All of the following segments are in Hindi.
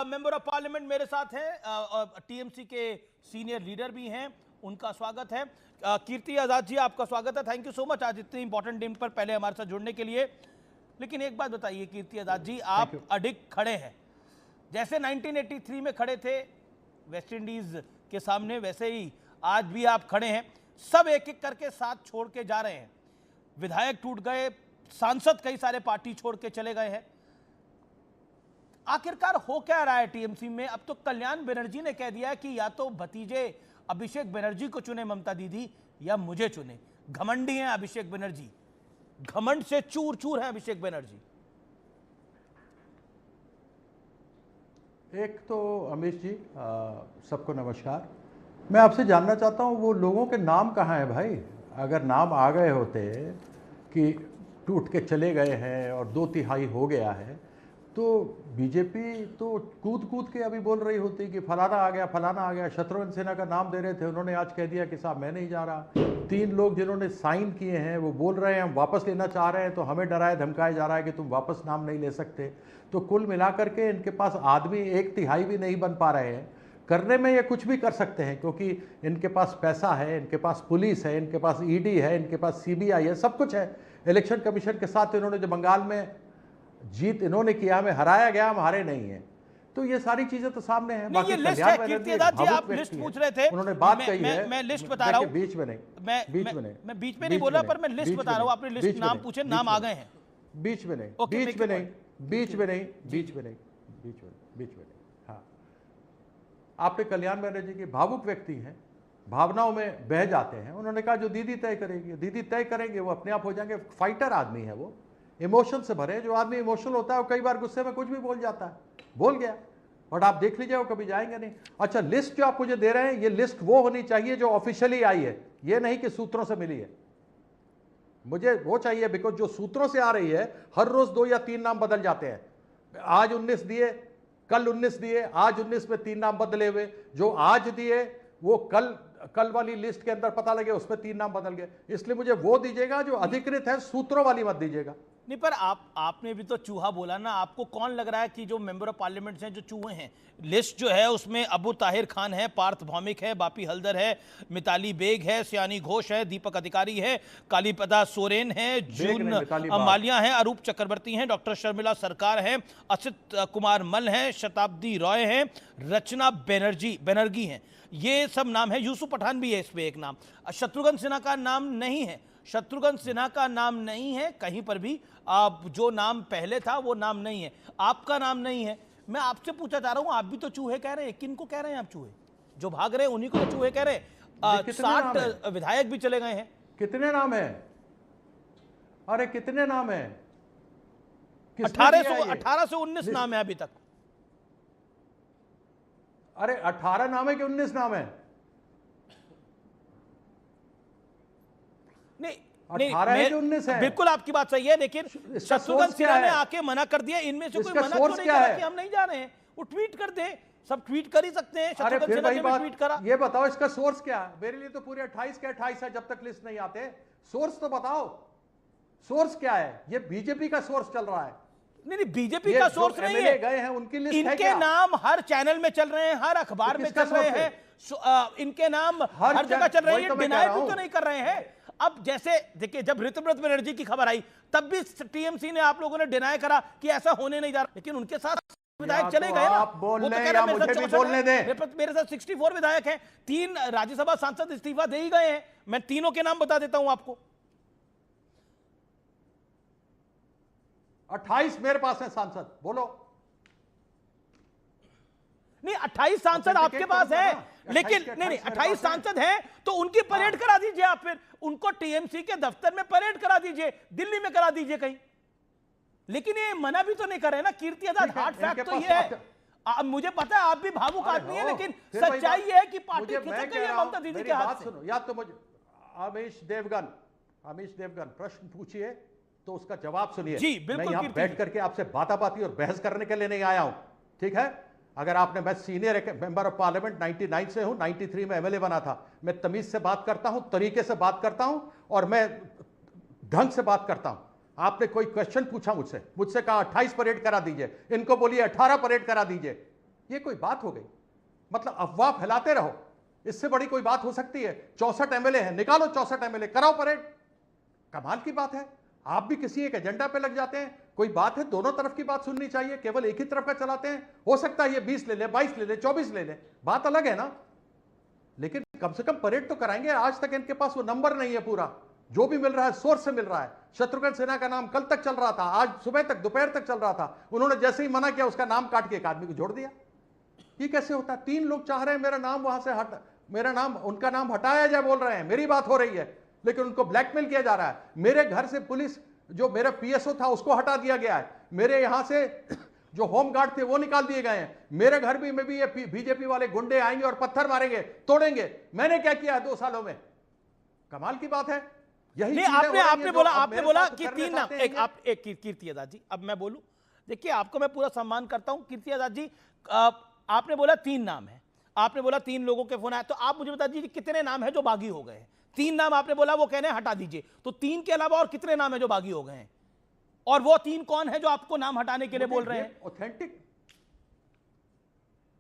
मेंबर ऑफ पार्लियामेंट मेरे साथ हैं, टीएमसी के सीनियर लीडर भी हैं, उनका स्वागत है। कीर्ति आजाद जी, आपका स्वागत है। थैंक यू सो मच आज इतने इंपॉर्टेंट दिन पर पहले हमारे साथ जुड़ने के लिए। लेकिन एक बात बताइए कीर्ति आजाद जी, आप अडिग खड़े हैं, जैसे 1983 में खड़े थे वेस्ट इंडीज के सामने, वैसे ही आज भी आप खड़े हैं। सब एक एक करके साथ छोड़ के जा रहे हैं, विधायक टूट गए, सांसद कई सारे पार्टी छोड़ के चले गए हैं। आखिरकार हो क्या रहा है टीएमसी में? अब तो कल्याण बनर्जी ने कह दिया कि या तो भतीजे अभिषेक बनर्जी को चुने ममता दीदी या मुझे चुने। घमंडी हैं अभिषेक बनर्जी, घमंड से चूर चूर है अभिषेक बनर्जी। एक तो अमीश जी, सबको नमस्कार। मैं आपसे जानना चाहता हूं वो लोगों के नाम कहाँ हैं भाई? अगर नाम आ गए होते कि टूट के चले गए हैं और 2/3 हो गया है, तो बीजेपी तो कूद कूद के अभी बोल रही होती कि फलाना आ गया, फलाना आ गया। शत्रुघ्न सिन्हा का नाम दे रहे थे, उन्होंने आज कह दिया कि साहब मैं नहीं जा रहा। 3 लोग जिन्होंने साइन किए हैं वो बोल रहे हैं हम वापस लेना चाह रहे हैं, तो हमें डराया धमकाया जा रहा है कि तुम वापस नाम नहीं ले सकते। तो कुल मिलाकर के इनके पास आदमी 1/3 भी नहीं बन पा रहे हैं। करने में ये कुछ भी कर सकते हैं क्योंकि इनके पास पैसा है, इनके पास पुलिस है, इनके पास ईडी है, इनके पास सीबीआई है, सब कुछ है। इलेक्शन कमीशन के साथ इन्होंने जो बंगाल में जीत इन्होंने किया, हमें हराया गया, हम हारे नहीं है। तो ये सारी चीजें तो सामने हैं। बाकी लिस्ट है कीर्ति आजाद जी, आप लिस्ट पूछ रहे थे, उन्होंने बात कही है, मैं लिस्ट बता रहा हूं। बीच में नहीं, मैं बीच में नहीं बोल रहा, पर मैं लिस्ट बता रहा हूं। आपने लिस्ट नाम पूछे, नाम आ गए हैं। बीच में नहीं, बीच में नहीं, बीच में नहीं, बीच में नहीं, बीच में नहीं। हाँ, आपने कल्याण बनर्जी की भावुक व्यक्ति हैं, भावनाओं में बह जाते हैं। उन्होंने कहा जो दीदी तय करेगी, दीदी तय करेंगे, वो अपने आप हो जाएंगे। फाइटर आदमी है वो, इमोशन से भरे। जो आदमी इमोशनल होता है वो कई बार गुस्से में कुछ भी बोल जाता है, बोल गया। और आप देख लीजिए वो कभी जाएंगे नहीं। अच्छा, लिस्ट जो आप मुझे दे रहे हैं, ये लिस्ट वो होनी चाहिए जो ऑफिशियली आई है, ये नहीं कि सूत्रों से मिली है। मुझे वो चाहिए, बिकॉज जो सूत्रों से आ रही है हर रोज 2 या 3 नाम बदल जाते हैं। आज 19 दिए, कल 19 दिए, आज 19 में 3 नाम बदले हुए। जो आज दिए वो कल वाली लिस्ट के अंदर पता लगे उसमें 3 नाम बदल गए। इसलिए मुझे वो दीजिएगा जो अधिकृत है, सूत्रों वाली मत दीजिएगा। नहीं, पर आपने भी तो चूहा बोला ना। आपको कौन लग रहा है कि जो मेंबर ऑफ पार्लियामेंट हैं जो चूहे हैं? लिस्ट जो है उसमें अबू ताहिर खान है, पार्थ भौमिक है, बापी हल्दर है, मिताली बेग है, सियानी घोष है, दीपक अधिकारी है, कालीपदा सोरेन है, जून मालिया है, अरूप चक्रवर्ती हैं, डॉक्टर शर्मिला सरकार है, असित कुमार मल हैं, शताब्दी रॉय हैं, रचना बनर्जी हैं। ये सब नाम है। यूसुफ पठान भी है इसमें एक नाम। शत्रुघ्न सिन्हा का नाम नहीं है, शत्रुघ्न सिन्हा का नाम नहीं है कहीं पर भी। आप जो नाम पहले था वो नाम नहीं है, आपका नाम नहीं है। मैं आपसे पूछा जा रहा हूं, आप भी तो चूहे कह रहे हैं। किन को कह रहे हैं आप चूहे? जो भाग रहे हैं उन्हीं को तो चूहे कह रहे हैं। 60 विधायक भी चले गए हैं। कितने नाम है? अरे कितने नाम है? 18 से 19 नाम है अभी तक। अरे 18 नाम है कि 19 नाम है? नहीं, 18 है कि 19 है? बिल्कुल आपकी बात सही है, लेकिन शत्रुघ्न सिन्हा ने आके मना कर दिया। इनमें से कोई मना क्यों नहीं करा कि हम नहीं जा रहे हैं? वो ट्वीट कर दे, सब ट्वीट कर ही सकते हैं। अरे फिर वही बात, ट्वीट करा। ये बताओ इसका सोर्स क्या है? मेरे लिए तो पूरे 28 के 28 है जब तक लिस्ट नहीं आते। सोर्स तो बताओ, सोर्स क्या है? ये बीजेपी का सोर्स चल रहा है। नहीं, बीजेपी का सोर्स नहीं है। गए हैं उनकी लिस्ट है इनके क्या? नाम हर चैनल में चल रहे हैं, हर अखबार में चल रहे हैं, इनके नाम हर जगह चल रहे हैं। डिनाई भी तो नहीं कर रहे हैं। अब जैसे देखिए, जब ऋतुव्रत बनर्जी की खबर आई तब भी टीएमसी ने, आप लोगों ने डिनाई करा कि ऐसा होने नहीं जा रहा, लेकिन उनके साथ विधायक चले गए ना। आप बोलने या मुझे भी बोलने दें। मेरे साथ 64 विधायक हैं, 3 राज्यसभा सांसद इस्तीफा दे ही गए हैं। मैं तीनों के नाम बता देता हूं आपको। 28 मेरे पास है सांसद, बोलो। नहीं, 28 सांसद आपके पास है, लेकिन नहीं 28 सांसद हैं तो उनकी परेड करा दीजिए आप। फिर उनको टीएमसी के दफ्तर में परेड करा दीजिए, दिल्ली में करा दीजिए कहीं। लेकिन ये मना भी तो नहीं कर रहे ना कीर्ति आजाद। हार्ड फैक्ट तो ये है, मुझे पता है आप भी भावुक आदमी है, लेकिन सच्चाई ये है कि पार्टी खिसक गई है ममता दीदी के हाथ से। सुनो, या तो मुझे अमीश देवगन प्रश्न पूछिए तो उसका जवाब सुनिए। जी बिल्कुल। मैं यहां बैठ करके आपसे बाताबाती और बहस करने के लिए नहीं आया हूं, ठीक है? अगर आपने, मैं सीनियर मेंबर ऑफ पार्लियामेंट 99 से हूं, 93 में एमएलए बना था। मैं तमीज से बात करता हूं, तरीके से बात करता हूं और मैं ढंग से बात करता हूं। आपने कोई क्वेश्चन पूछा मुझसे कहा 28 परेड करा दीजिए, इनको बोलिए 18 परेड करा दीजिए। ये कोई बात हो गई? मतलब अफवाह फैलाते रहो, इससे बड़ी कोई बात हो सकती है? 64 एमएलए हैं, निकालो 64 एमएलए, कराओ परेड। कमाल की बात है। आप भी किसी एक एजेंडा पे लग जाते हैं। कोई बात है, दोनों तरफ की बात सुननी चाहिए, केवल एक ही तरफ का चलाते हैं। हो सकता है ये 20 ले ले, 22 ले ले, 24 ले ले, बात अलग है ना, लेकिन कम से कम परेड तो कराएंगे। आज तक इनके पास वो नंबर नहीं है पूरा, जो भी मिल रहा है सोर्स से मिल रहा है। शत्रुघ्न सिन्हा का नाम कल तक चल रहा था, आज सुबह तक, दोपहर तक चल रहा था। उन्होंने जैसे ही मना किया उसका नाम काट के एक आदमी को जोड़ दिया। ये कैसे होता है? 3 लोग चाह रहे हैं मेरा नाम वहां से मेरा नाम, उनका नाम हटाया जाए बोल रहे हैं, मेरी बात हो रही है, लेकिन उनको ब्लैकमेल किया जा रहा है। मेरे घर से पुलिस, जो मेरा पीएसओ था उसको हटा दिया गया है। मेरे यहां से जो होम गार्ड थे वो निकाल दिए गए हैं। मेरे घर में भी ये बीजेपी वाले गुंडे आएंगे और पत्थर मारेंगे, तोड़ेंगे। मैंने क्या किया है 2 सालों में? कमाल की बात है। यही नहीं, आपने बोला कि 3 नाम। एक कीर्ति आजाद जी, अब मैं बोलूं, देखिए आपको मैं पूरा सम्मान करता हूं कीर्ति आजाद जी, आपने बोला 3 नाम है, आपने बोला 3 लोगों के फोन आए, तो आप मुझे बता दीजिए कितने नाम है जो बागी हो गए हैं? 3 नाम आपने बोला, वो कहने हटा दीजिए, तो 3 के अलावा और कितने नाम है जो बागी हो गए हैं? और वो 3 कौन है जो आपको नाम हटाने के लिए बोल रहे हैं? ऑथेंटिक।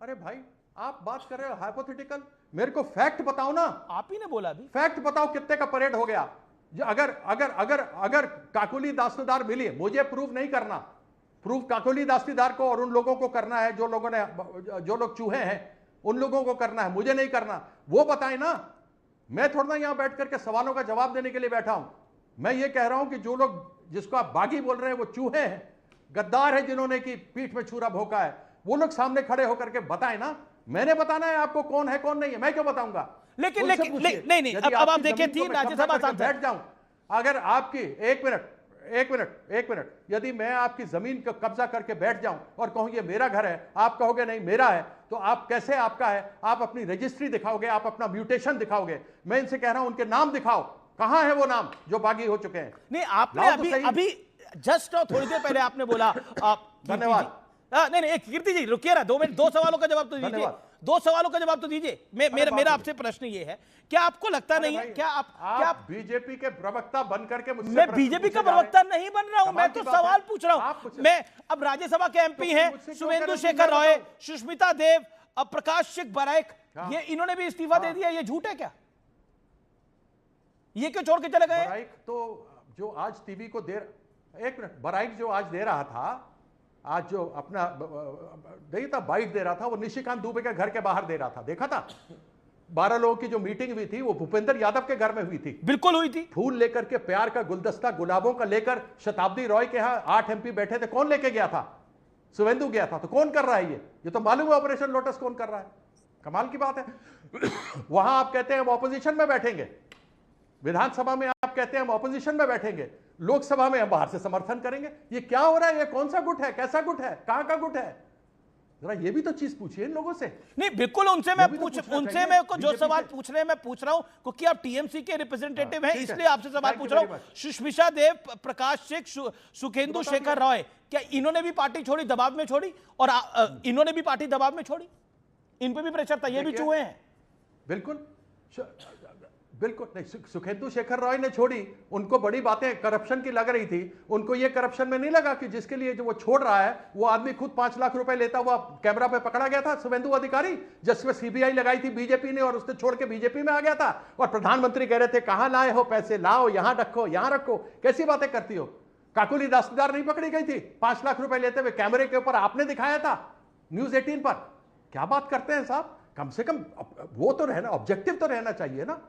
अरे भाई, आप बात कर रहे हो हाइपोथेटिकल, मेरे को फैक्ट बताओ ना। आप ही ने बोला अभी, फैक्ट बताओ कितने का परेड हो गया। अगर अगर अगर अगर काकोली दास्तेदार मिली, मुझे प्रूव नहीं करना, प्रूव काकोली दास्तेदार को और उन लोगों को करना है जो लोग चूहे हैं, उन लोगों को करना है, मुझे नहीं करना। वो बताएं ना। मैं थोड़ा ना यहां बैठ करके सवालों का जवाब देने के लिए बैठा हूं। मैं ये कह रहा हूं कि जो लोग, जिसको आप बागी बोल रहे हैं, वो चूहे हैं, गद्दार है, जिन्होंने की पीठ में छुरा भोंका है, वो लोग सामने खड़े होकर के बताएं ना। मैंने बताना है आपको कौन है कौन नहीं है? मैं क्यों बताऊंगा? लेकिन नहीं, अब आप देखिए 3 राज्यसभा सांसद बैठ जाऊं, अगर आपकी एक मिनट, यदि मैं आपकी जमीन को कब्जा करके बैठ जाऊं और कहूं ये मेरा घर है, आप कहोगे नहीं मेरा है, तो आप कैसे आपका है? आप अपनी रजिस्ट्री दिखाओगे, आप अपना म्यूटेशन दिखाओगे। मैं इनसे कह रहा हूं उनके नाम दिखाओ, कहां है वो नाम जो बागी हो चुके हैं? नहीं, आपने अभी जस्ट थोड़ी देर पहले आपने बोला। धन्यवाद। नहीं, एक कीर्ति जी रुकिए ना, 2 मिनट, 2 सवालों का जवाब तो दीजिए। 2 सवालों का जवाब तो दीजिए। मेरा आपसे प्रश्न ये है, क्या आपको लगता नहीं है, क्या आप बीजेपी के प्रवक्ता बनकर के मुझसे? मैं बीजेपी का प्रवक्ता नहीं बन रहा हूं, मैं तो सवाल पूछ रहा हूं। मैं अब राज्यसभा के एमपी हैं शुभेंदु शेखर रॉय, सुष्मिता देव, अब प्रकाश सिंह बराइक, ये इन्होंने भी इस्तीफा दे दिया, ये झूठ है क्या? ये क्यों छोड़ के चले गए? बराइक तो जो आज टीवी को एक मिनट, बराइक जो आज दे रहा था, आज जो अपना नहीं था बाइट दे रहा था, वो निशिकांत दुबे के घर के बाहर दे रहा था, देखा था? 12 लोगों की जो मीटिंग हुई थी वो भूपेंद्र यादव के घर में हुई थी। बिल्कुल हुई थी। फूल लेकर के, प्यार का गुलदस्ता, गुलाबों का लेकर शताब्दी रॉय के यहाँ 8 एमपी बैठे थे। कौन लेके गया था? शुभेंदु गया था। तो कौन कर रहा है ये तो मालूम है ऑपरेशन लोटस कौन कर रहा है। कमाल की बात है। वहां आप कहते हैं हम ऑपोजिशन में बैठेंगे, विधानसभा में आप कहते हैं हम ऑपोजिशन में बैठेंगे, लोकसभा में हम बाहर से समर्थन करेंगे। ये क्या हो रहा है? ये कौन सा गुट है? कैसा गुट है? कहां का गुट है? जरा ये भी तो चीज पूछिए इन लोगों से। नहीं, बिल्कुल उनसे मैं को जो सवाल पूछ रहे हैं मैं पूछ रहा हूं, क्योंकि आप टीएमसी के रिप्रेजेंटेटिव हैं, इसलिए आपसे सवाल पूछ रहा हूं। सुष्मिता देव, प्रकाश सिंह, सुखेंदु शेखर रॉय, क्या इन्होंने भी पार्टी छोड़ी, दबाव में छोड़ी? और इन्होंने भी पार्टी दबाव में छोड़ी? इन पे भी प्रेशर था, ये भी चूहे हैं। बिल्कुल नहीं, सुखेंदु शेखर रॉय ने छोड़ी, उनको बड़ी बातें करप्शन की लग रही थी। उनको ये करप्शन में नहीं लगा कि जिसके लिए जो वो छोड़ रहा है वो आदमी खुद 5 लाख रुपए लेता हुआ कैमरा पे पकड़ा गया था, शुभेंदु अधिकारी, जिसमें सीबीआई लगाई थी बीजेपी ने, और उसने छोड़ के बीजेपी में आ गया था। और प्रधानमंत्री कह रहे थे कहां लाए हो पैसे, लाओ, यहां रखो, यहां रखो। कैसी बातें करती हो? काकोली दास्तेदार नहीं पकड़ी गई थी 5 लाख रुपए लेते हुए? कैमरे के ऊपर आपने दिखाया था न्यूज 18 पर। क्या बात करते हैं साहब? कम से कम वो तो रहना, ऑब्जेक्टिव तो रहना चाहिए ना।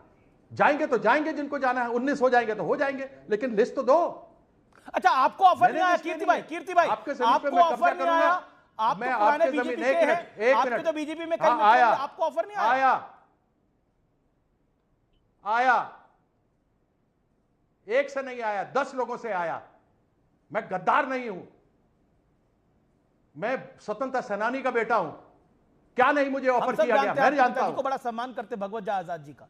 जाएंगे तो जाएंगे, जिनको जाना है 19 हो जाएंगे तो हो जाएंगे, लेकिन लिस्ट तो दो। अच्छा, आपको ऑफर नहीं आया कीर्ति भाई, आपके जमीन पे मैं कब्जा करूंगा। आप मैं तो आपके पुराने जमीन, बीजेपी के हैं, एक आपके मिनट तो बीजेपी में आया, आपको ऑफर नहीं आया? आया 1 से नहीं आया, 10 लोगों से आया। मैं गद्दार नहीं हूं, मैं स्वतंत्रता सेनानी का बेटा हूं। क्या नहीं मुझे ऑफर किया गया? मैं जानता हूं। बड़ा सम्मान करते भगवत झा आजाद जी का।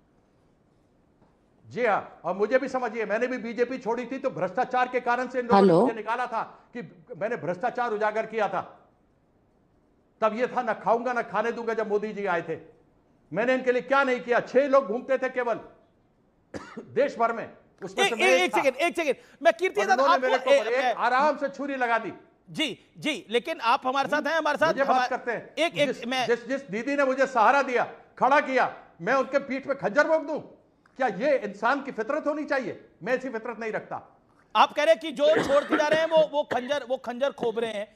जी हाँ, और मुझे भी समझिए, मैंने भी बीजेपी छोड़ी थी तो भ्रष्टाचार के कारण से इन लोगों ने मुझे निकाला था कि मैंने भ्रष्टाचार उजागर किया था। तब ये था, न खाऊंगा न खाने दूंगा, जब मोदी जी आए थे। मैंने इनके लिए क्या नहीं किया? 6 लोग घूमते थे केवल देश भर में, उसमें से एक सेकंड, मैं कीर्ति आराम से छुरी लगा दी। जी जी, लेकिन आप हमारे साथ हैं, हमारे साथ मुझे बात करते हैं। जिस दीदी ने मुझे सहारा दिया, खड़ा किया, मैं उनके पीठ पे खंजर भोंक दूं? क्या ये इंसान की फितरत होनी चाहिए? मैं ऐसी फितरत नहीं रखता। आप कह रहे हैं कि जो छोड़ते जा रहे हैं वो खंजर खोब रहे हैं।